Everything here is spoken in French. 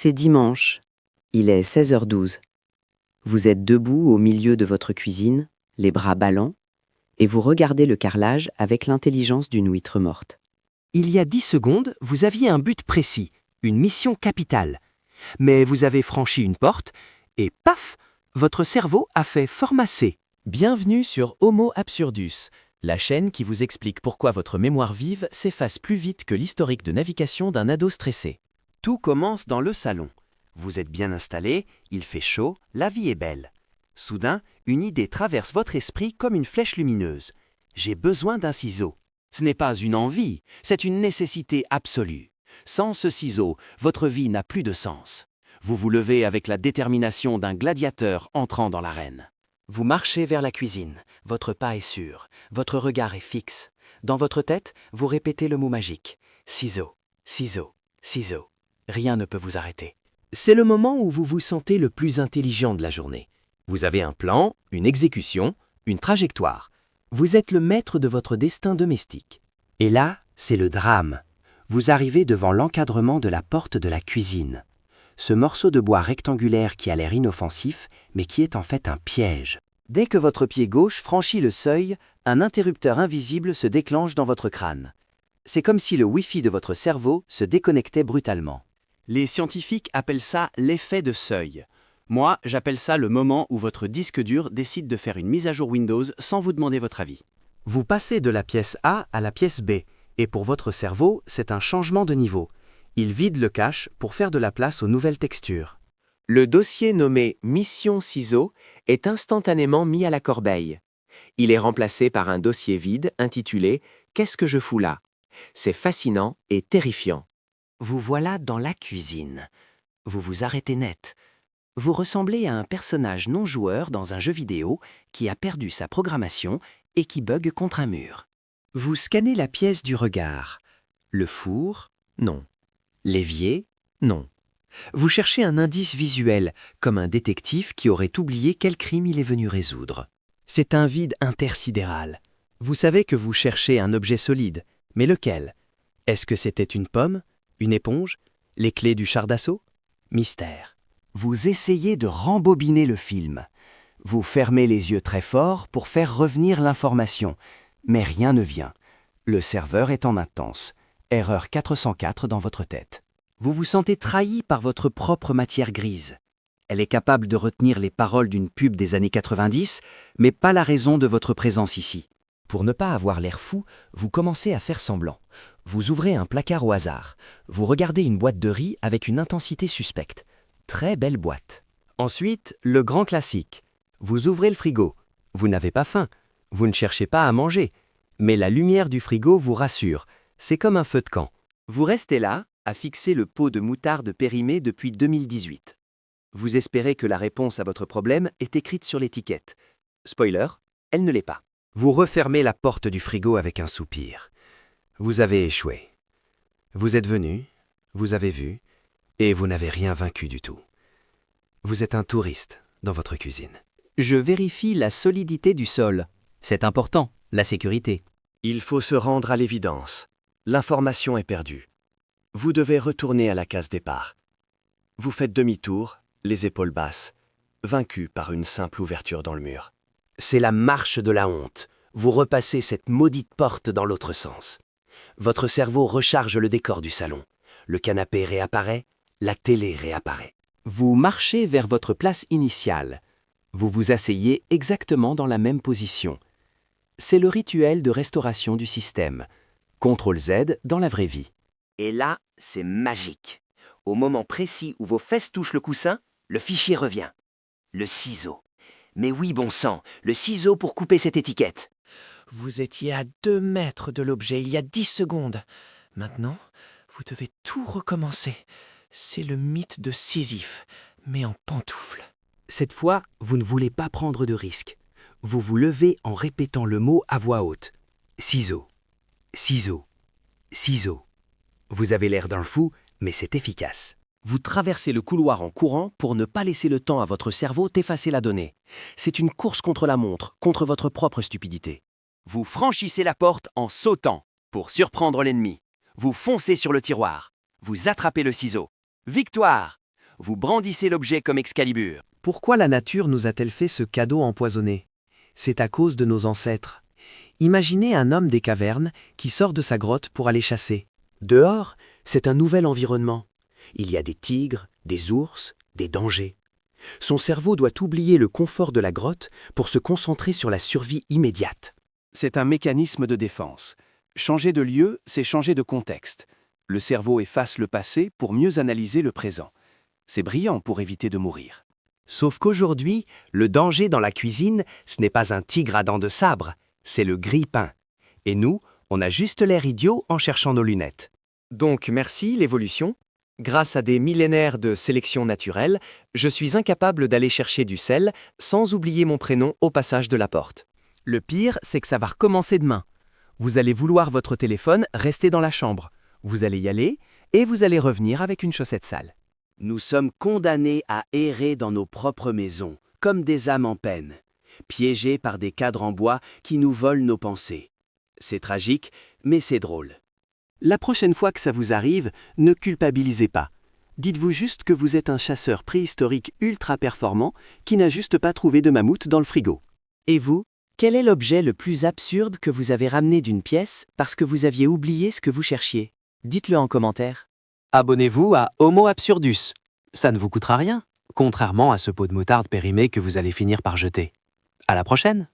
C'est dimanche. Il est 16h12. Vous êtes debout au milieu de votre cuisine, les bras ballants, et vous regardez le carrelage avec l'intelligence d'une huître morte. Il y a 10 secondes, vous aviez un but précis, une mission capitale. Mais vous avez franchi une porte et paf, votre cerveau a fait formasser. Bienvenue sur Homo Absurdus, la chaîne qui vous explique pourquoi votre mémoire vive s'efface plus vite que l'historique de navigation d'un ado stressé. Tout commence dans le salon. Vous êtes bien installé, il fait chaud, la vie est belle. Soudain, une idée traverse votre esprit comme une flèche lumineuse. J'ai besoin d'un ciseau. Ce n'est pas une envie, c'est une nécessité absolue. Sans ce ciseau, votre vie n'a plus de sens. Vous vous levez avec la détermination d'un gladiateur entrant dans l'arène. Vous marchez vers la cuisine, votre pas est sûr, votre regard est fixe. Dans votre tête, vous répétez le mot magique. Ciseaux, ciseaux, ciseaux. Rien ne peut vous arrêter. C'est le moment où vous vous sentez le plus intelligent de la journée. Vous avez un plan, une exécution, une trajectoire. Vous êtes le maître de votre destin domestique. Et là, c'est le drame. Vous arrivez devant l'encadrement de la porte de la cuisine. Ce morceau de bois rectangulaire qui a l'air inoffensif, mais qui est en fait un piège. Dès que votre pied gauche franchit le seuil, un interrupteur invisible se déclenche dans votre crâne. C'est comme si le Wi-Fi de votre cerveau se déconnectait brutalement. Les scientifiques appellent ça l'effet de seuil. Moi, j'appelle ça le moment où votre disque dur décide de faire une mise à jour Windows sans vous demander votre avis. Vous passez de la pièce A à la pièce B, et pour votre cerveau, c'est un changement de niveau. Il vide le cache pour faire de la place aux nouvelles textures. Le dossier nommé Mission Ciseaux est instantanément mis à la corbeille. Il est remplacé par un dossier vide intitulé Qu'est-ce que je fous là ? C'est fascinant et terrifiant. Vous voilà dans la cuisine. Vous vous arrêtez net. Vous ressemblez à un personnage non-joueur dans un jeu vidéo qui a perdu sa programmation et qui bug contre un mur. Vous scannez la pièce du regard. Le four, non. L'évier, non. Vous cherchez un indice visuel, comme un détective qui aurait oublié quel crime il est venu résoudre. C'est un vide intersidéral. Vous savez que vous cherchez un objet solide, mais lequel ? Est-ce que c'était une pomme ? Une éponge ? Les clés du char d'assaut ? Mystère. Vous essayez de rembobiner le film. Vous fermez les yeux très fort pour faire revenir l'information, mais rien ne vient. Le serveur est en maintenance. Erreur 404 dans votre tête. Vous vous sentez trahi par votre propre matière grise. Elle est capable de retenir les paroles d'une pub des années 90, mais pas la raison de votre présence ici. Pour ne pas avoir l'air fou, vous commencez à faire semblant. Vous ouvrez un placard au hasard. Vous regardez une boîte de riz avec une intensité suspecte. Très belle boîte. Ensuite, le grand classique. Vous ouvrez le frigo. Vous n'avez pas faim. Vous ne cherchez pas à manger. Mais la lumière du frigo vous rassure. C'est comme un feu de camp. Vous restez là, à fixer le pot de moutarde périmé depuis 2018. Vous espérez que la réponse à votre problème est écrite sur l'étiquette. Spoiler, elle ne l'est pas. Vous refermez la porte du frigo avec un soupir. Vous avez échoué. Vous êtes venu, vous avez vu, et vous n'avez rien vaincu du tout. Vous êtes un touriste dans votre cuisine. Je vérifie la solidité du sol. C'est important, la sécurité. Il faut se rendre à l'évidence. L'information est perdue. Vous devez retourner à la case départ. Vous faites demi-tour, les épaules basses, vaincu par une simple ouverture dans le mur. C'est la marche de la honte. Vous repassez cette maudite porte dans l'autre sens. Votre cerveau recharge le décor du salon. Le canapé réapparaît, la télé réapparaît. Vous marchez vers votre place initiale. Vous vous asseyez exactement dans la même position. C'est le rituel de restauration du système. CTRL-Z dans la vraie vie. Et là, c'est magique. Au moment précis où vos fesses touchent le coussin, le fichier revient. Le ciseau. Mais oui, bon sang, le ciseau pour couper cette étiquette. Vous étiez à 2 mètres de l'objet il y a 10 secondes. Maintenant, vous devez tout recommencer. C'est le mythe de Sisyphe, mais en pantoufles. Cette fois, vous ne voulez pas prendre de risques. Vous vous levez en répétant le mot à voix haute. Ciseaux, ciseaux, ciseaux. Vous avez l'air d'un fou, mais c'est efficace. Vous traversez le couloir en courant pour ne pas laisser le temps à votre cerveau d'effacer la donnée. C'est une course contre la montre, contre votre propre stupidité. Vous franchissez la porte en sautant pour surprendre l'ennemi. Vous foncez sur le tiroir. Vous attrapez le ciseau. Victoire! vous brandissez l'objet comme Excalibur. Pourquoi la nature nous a-t-elle fait ce cadeau empoisonné? C'est à cause de nos ancêtres. Imaginez un homme des cavernes qui sort de sa grotte pour aller chasser. Dehors, c'est un nouvel environnement. Il y a des tigres, des ours, des dangers. Son cerveau doit oublier le confort de la grotte pour se concentrer sur la survie immédiate. C'est un mécanisme de défense. Changer de lieu, c'est changer de contexte. Le cerveau efface le passé pour mieux analyser le présent. C'est brillant pour éviter de mourir. Sauf qu'aujourd'hui, le danger dans la cuisine, ce n'est pas un tigre à dents de sabre, c'est le grille-pain. Et nous, on a juste l'air idiot en cherchant nos lunettes. Donc merci l'évolution. Grâce à des millénaires de sélection naturelle, je suis incapable d'aller chercher du sel sans oublier mon prénom au passage de la porte. Le pire, c'est que ça va recommencer demain. Vous allez vouloir votre téléphone rester dans la chambre. Vous allez y aller et vous allez revenir avec une chaussette sale. Nous sommes condamnés à errer dans nos propres maisons, comme des âmes en peine, piégés par des cadres en bois qui nous volent nos pensées. C'est tragique, mais c'est drôle. La prochaine fois que ça vous arrive, ne culpabilisez pas. Dites-vous juste que vous êtes un chasseur préhistorique ultra performant qui n'a juste pas trouvé de mammouth dans le frigo. Et vous, quel est l'objet le plus absurde que vous avez ramené d'une pièce parce que vous aviez oublié ce que vous cherchiez? Dites-le en commentaire. Abonnez-vous à Homo Absurdus. Ça ne vous coûtera rien, contrairement à ce pot de moutarde périmé que vous allez finir par jeter. À la prochaine!